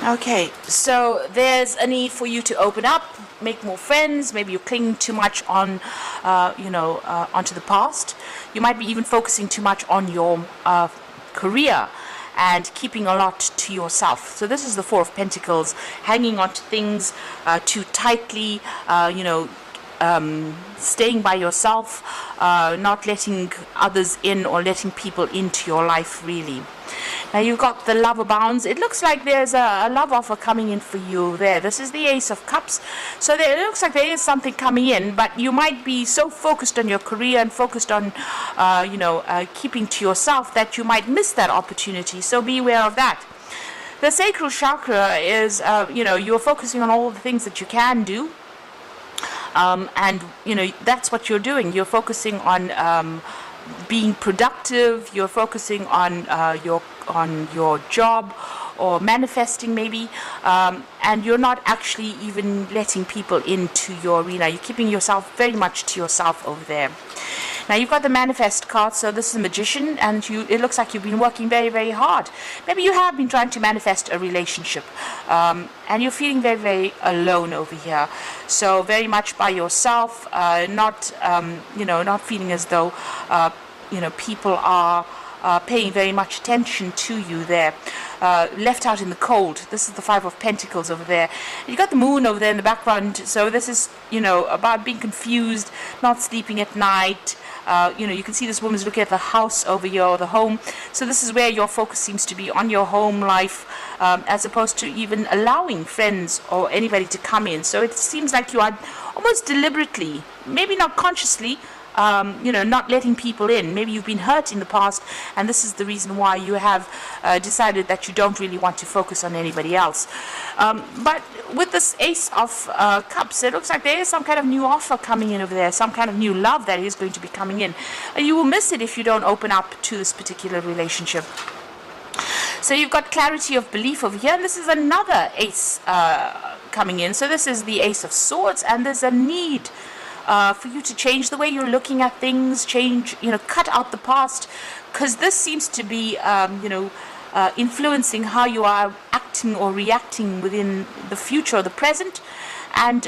Okay, so there's a need for you to open up, make more friends. Maybe you're clinging too much on, onto the past. You might be even focusing too much on your career and keeping a lot to yourself. So this is the Four of Pentacles, hanging on to things too tightly, staying by yourself, not letting others in or letting people into your life really. Now you've got the Lover bounds. It looks like there's a love offer coming in for you there. This is the Ace of Cups. So it looks like there is something coming in, but you might be so focused on your career and focused on, keeping to yourself that you might miss that opportunity. So be aware of that. The sacral chakra is, you're focusing on all the things that you can do. And that's what you're doing. You're focusing on being productive. You're focusing on your job or manifesting maybe, and you're not actually even letting people into your arena. You're keeping yourself very much to yourself over there. Now you've got the Manifest card, so this is a Magician, and it looks like you've been working very, very hard. Maybe you have been trying to manifest a relationship, and you're feeling very, very alone over here. So very much by yourself, not feeling as though, people are paying very much attention to you there. Left out in the cold. This is the Five of Pentacles over there. You got the Moon over there in the background, so this is about being confused, not sleeping at night. You can see this woman's looking at the house over here, or the home. So this is where your focus seems to be, on your home life, as opposed to even allowing friends or anybody to come in. So it seems like you are almost deliberately, maybe not consciously, not letting people in. Maybe you've been hurt in the past, and this is the reason why you have decided that you don't really want to focus on anybody else. But with this Ace of Cups, it looks like there is some kind of new offer coming in over there, some kind of new love that is going to be coming in. And you will miss it if you don't open up to this particular relationship. So you've got clarity of belief over here, and this is another Ace coming in. So this is the Ace of Swords, and there's a need for you to change the way you're looking at things, cut out the past, because this seems to be, influencing how you are acting or reacting within the future or the present. And,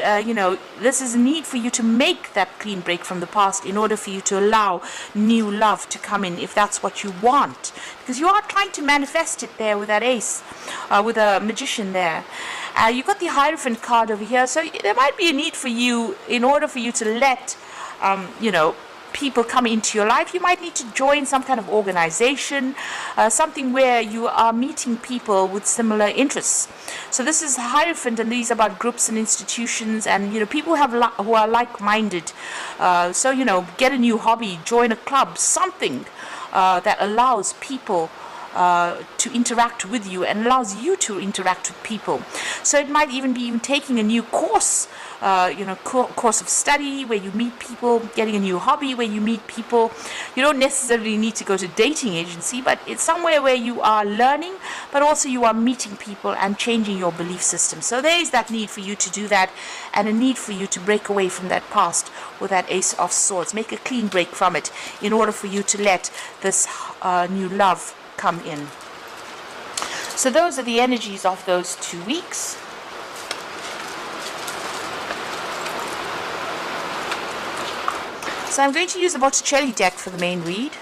this is a need for you to make that clean break from the past in order for you to allow new love to come in, if that's what you want. Because you are trying to manifest it there with that Ace, with a Magician there. You've got the Hierophant card over here, so there might be a need for you, in order for you to let, people come into your life. You might need to join some kind of organization, something where you are meeting people with similar interests. So this is Hierophant, and these are about groups and institutions, and people who are like-minded. So get a new hobby, join a club, something that allows people to interact with you and allows you to interact with people. So it might even be taking a new course, course of study where you meet people, getting a new hobby where you meet people. You don't necessarily need to go to dating agency, but it's somewhere where you are learning, but also you are meeting people and changing your belief system. So there is that need for you to do that, and a need for you to break away from that past with that Ace of Swords. Make a clean break from it in order for you to let this new love come in. So those are the energies of those 2 weeks. So I'm going to use the Botticelli deck for the main read.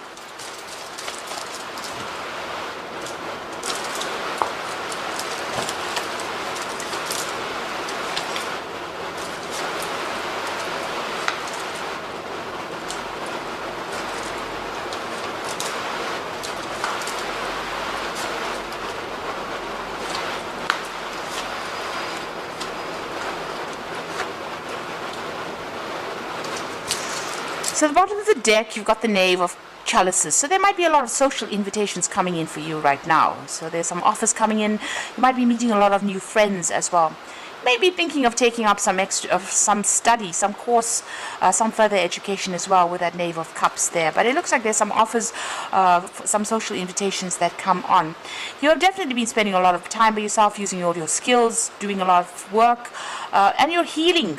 So at the bottom of the deck, you've got the Knave of Chalices. So there might be a lot of social invitations coming in for you right now. So there's some offers coming in. You might be meeting a lot of new friends as well. Maybe thinking of taking up some study, some course, some further education as well with that Knave of Cups there. But it looks like there's some offers, some social invitations that come on. You have definitely been spending a lot of time by yourself, using all your skills, doing a lot of work, and you're healing.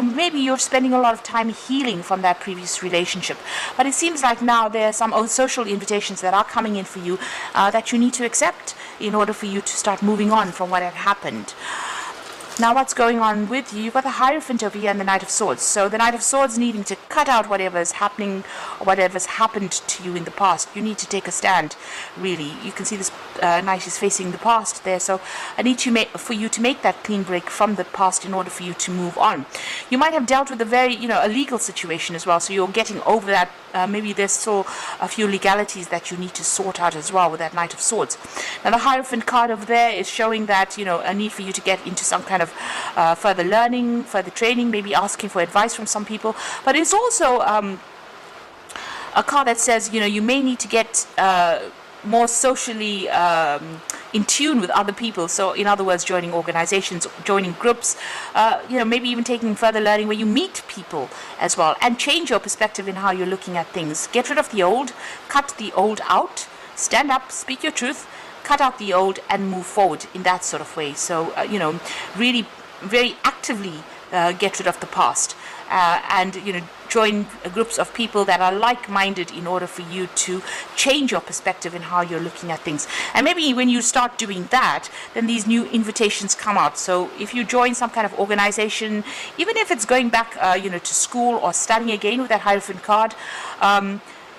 maybe you're spending a lot of time healing from that previous relationship. But it seems like now there are some social invitations that are coming in for you that you need to accept in order for you to start moving on from what had happened. Now what's going on with you? You've got the Hierophant over here and the Knight of Swords. So the Knight of Swords needing to cut out whatever is happening or whatever has happened to you in the past. You need to take a stand, really. You can see this Knight is facing the past there. So I need for you to make that clean break from the past in order for you to move on. You might have dealt with a very, a legal situation as well. So you're getting over that. Maybe there's still a few legalities that you need to sort out as well with that Knight of Swords. Now the Hierophant card over there is showing that, a need for you to get into some kind of further learning, further training, maybe asking for advice from some people. But it's also a card that says, you may need to get more socially in tune with other people. So in other words, joining organizations, joining groups, maybe even taking further learning where you meet people as well, and change your perspective in how you're looking at things. Get rid of the old, cut the old out, stand up, speak your truth, cut out the old, and move forward in that sort of way. So, really very actively get rid of the past and, join groups of people that are like-minded in order for you to change your perspective in how you're looking at things. And maybe when you start doing that, then these new invitations come out. So if you join some kind of organization, even if it's going back, to school or studying again with that Hierophant card,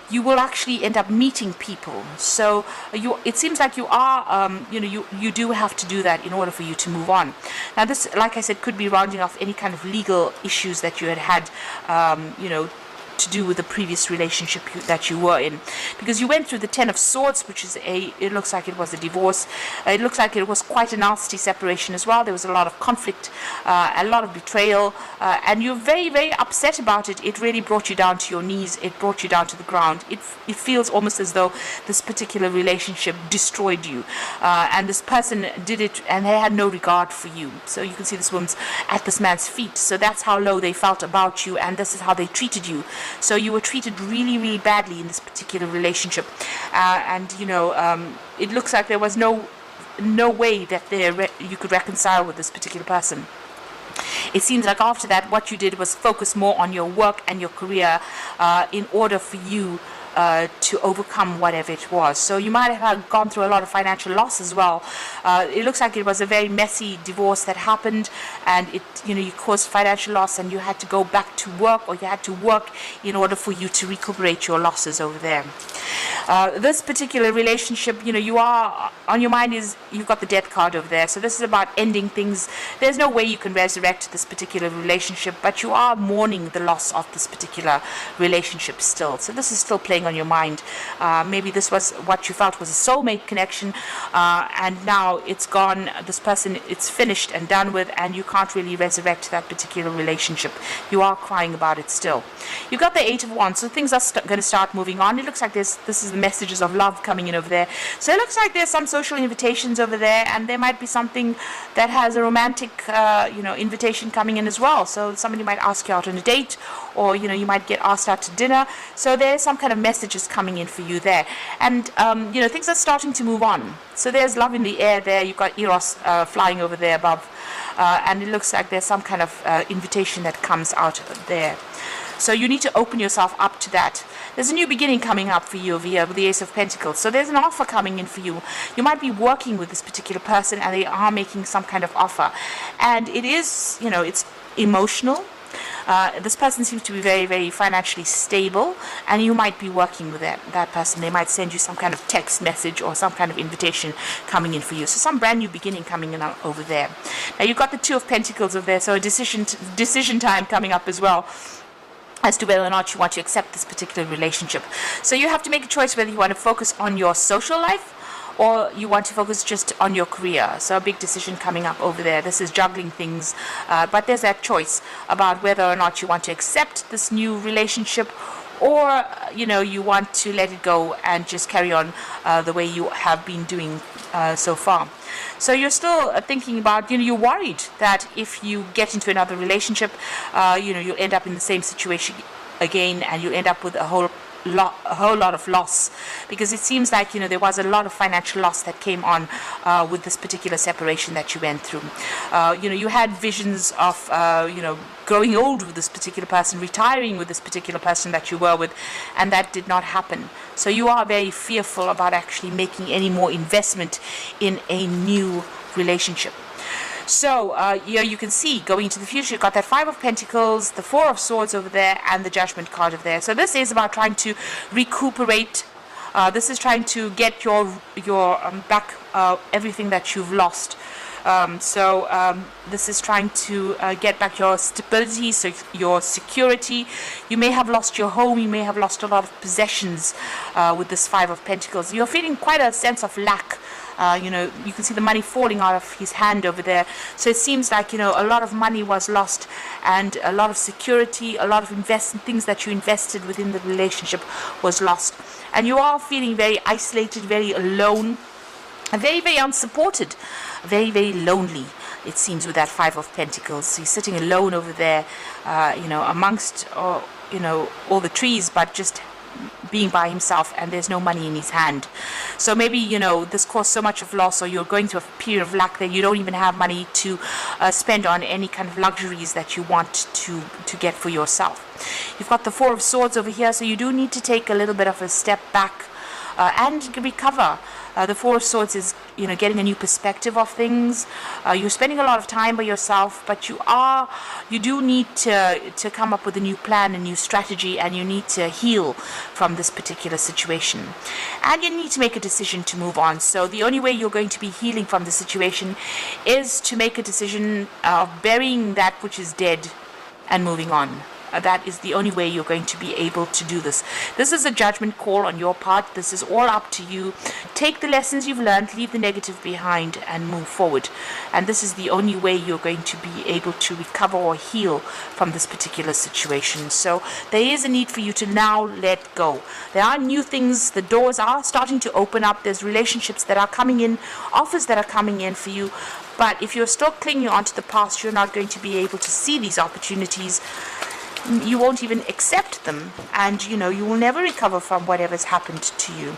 you will actually end up meeting people. So it seems like you are, you do have to do that in order for you to move on. Now this, like I said, could be rounding off any kind of legal issues that you had, to do with the previous relationship that you were in, because you went through the Ten of Swords, which is it looks like it was a divorce. It looks like it was quite a nasty separation as well. There was a lot of conflict, a lot of betrayal, and you're very, very upset about it. It really brought you down to your knees. It brought you down to the ground. It feels almost as though this particular relationship destroyed you, and this person did it, and they had no regard for you. So you can see this woman's at this man's feet. So that's how low they felt about you, and this is how they treated you. So you were treated really, really badly in this particular relationship, and it looks like there was no way that you could reconcile with this particular person. It seems like after that, what you did was focus more on your work and your career in order for you to overcome whatever it was. So you might have gone through a lot of financial loss as well. It looks like it was a very messy divorce that happened, and you caused financial loss, and you had to go back to work, or you had to work in order for you to recuperate your losses over there. This particular relationship, you are on your mind is you've got the Death card over there. So this is about ending things. There's no way you can resurrect this particular relationship, but you are mourning the loss of this particular relationship still. So this is still playing on your mind. Maybe this was what you felt was a soulmate connection, and now it's gone. This person, it's finished and done with, and you can't really resurrect that particular relationship. You are crying about it still. You've got the Eight of Wands, so things are going to start moving on. It looks like this is the messages of love coming in over there. So it looks like there's some social invitations over there, and there might be something that has a romantic invitation coming in as well. So somebody might ask you out on a date, or you might get asked out to dinner. So there's some kind of messages coming in for you there, and things are starting to move on. So there's love in the air there. You've got Eros flying over there above, and it looks like there's some kind of invitation that comes out there. So you need to open yourself up to that. There's a new beginning coming up for you over here with the Ace of Pentacles. So there's an offer coming in for you. You might be working with this particular person, and they are making some kind of offer, and it is, it's emotional. This person seems to be very, very financially stable, and you might be working with that person. They might send you some kind of text message or some kind of invitation coming in for you. So some brand new beginning coming in over there. Now you've got the Two of Pentacles over there, so a decision time coming up as well, as to whether or not you want to accept this particular relationship. So you have to make a choice whether you want to focus on your social life, or you want to focus just on your career. So a big decision coming up over there. This is juggling things, but there's that choice about whether or not you want to accept this new relationship, or you want to let it go and just carry on the way you have been doing so far. So you're still thinking about, you're worried that if you get into another relationship, you'll end up in the same situation again, and you'll end up with a whole a whole lot of loss, because it seems like there was a lot of financial loss that came on with this particular separation that you went through. You had visions of growing old with this particular person, retiring with this particular person that you were with, and that did not happen. So you are very fearful about actually making any more investment in a new relationship. So here you can see, going into the future, you've got that Five of Pentacles, the Four of Swords over there, and the Judgment card over there. So this is about trying to recuperate. This is trying to get your back everything that you've lost. This is trying to get back your stability, so your security. You may have lost your home. You may have lost a lot of possessions with this Five of Pentacles. You're feeling quite a sense of lack. You can see the money falling out of his hand over there. So it seems like, a lot of money was lost, and a lot of security, a lot of things that you invested within the relationship was lost. And you are feeling very isolated, very alone, and very, very unsupported, very, very lonely, it seems, with that Five of Pentacles. So he's sitting alone over there, amongst, all the trees, but just being by himself, and there's no money in his hand. So maybe this caused so much of loss, or you're going through a period of lack that you don't even have money to spend on any kind of luxuries that you want to get for yourself. You've got the Four of Swords over here, so you do need to take a little bit of a step back and recover. The Four of Swords is, getting a new perspective of things. You're spending a lot of time by yourself, but you do need to come up with a new plan, a new strategy, and you need to heal from this particular situation. And you need to make a decision to move on. So the only way you're going to be healing from the situation is to make a decision of burying that which is dead and moving on. That is the only way you're going to be able to do this. This is a judgment call on your part. This is all up to you. Take the lessons you've learned, leave the negative behind, and move forward. And this is the only way you're going to be able to recover or heal from this particular situation. So there is a need for you to now let go. There are new things. The doors are starting to open up. There's relationships that are coming in, offers that are coming in for you. But if you're still clinging onto the past, you're not going to be able to see these opportunities. You won't even accept them, and you will never recover from whatever's happened to you.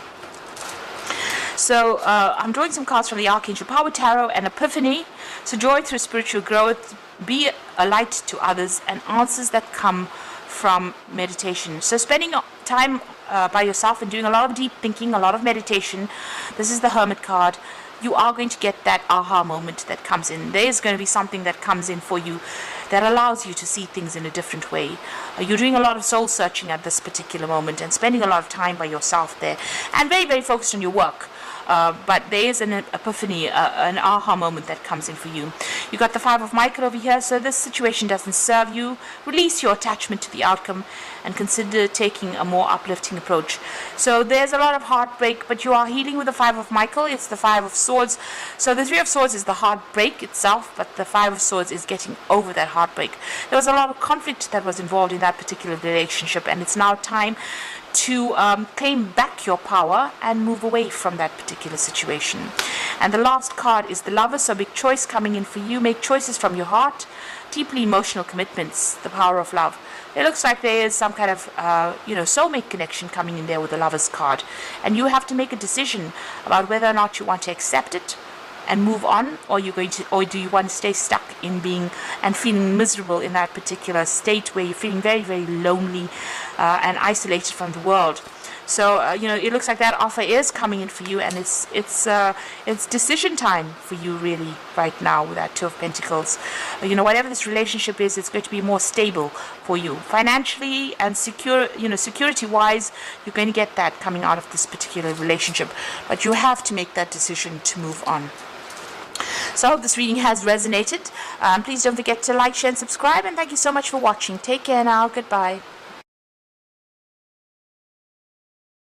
So I'm drawing some cards from the Archangel Power Tarot and Epiphany. So joy through spiritual growth, be a light to others, and answers that come from meditation. So spending time by yourself and doing a lot of deep thinking, a lot of meditation. This is the Hermit card. You are going to get that aha moment that comes in. There is going to be something that comes in for you that allows you to see things in a different way. You're doing a lot of soul searching at this particular moment and spending a lot of time by yourself there, and very, very focused on your work. But there is an epiphany, an aha moment that comes in for you. You got the Five of Michael over here, so this situation doesn't serve you. Release your attachment to the outcome and consider taking a more uplifting approach. So there's a lot of heartbreak, but you are healing with the Five of Michael. It's the Five of Swords. So the Three of Swords is the heartbreak itself, but the Five of Swords is getting over that heartbreak. There was a lot of conflict that was involved in that particular relationship, and it's now time to claim back your power and move away from that particular situation. And the last card is the Lover, so big choice coming in for you. Make choices from your heart, deeply emotional commitments, the power of love. It looks like there is some kind of soulmate connection coming in there with the Lover's card, and you have to make a decision about whether or not you want to accept it and move on, or do you want to stay stuck in being and feeling miserable in that particular state where you're feeling very, very lonely and isolated from the world. So it looks like that offer is coming in for you, and it's decision time for you really right now with that Two of Pentacles. Whatever this relationship is, it's going to be more stable for you financially and security wise. You're going to get that coming out of this particular relationship, but you have to make that decision to move on. So I hope this reading has resonated. Please don't forget to like, share, and subscribe, and thank you so much for watching. Take care now. Goodbye.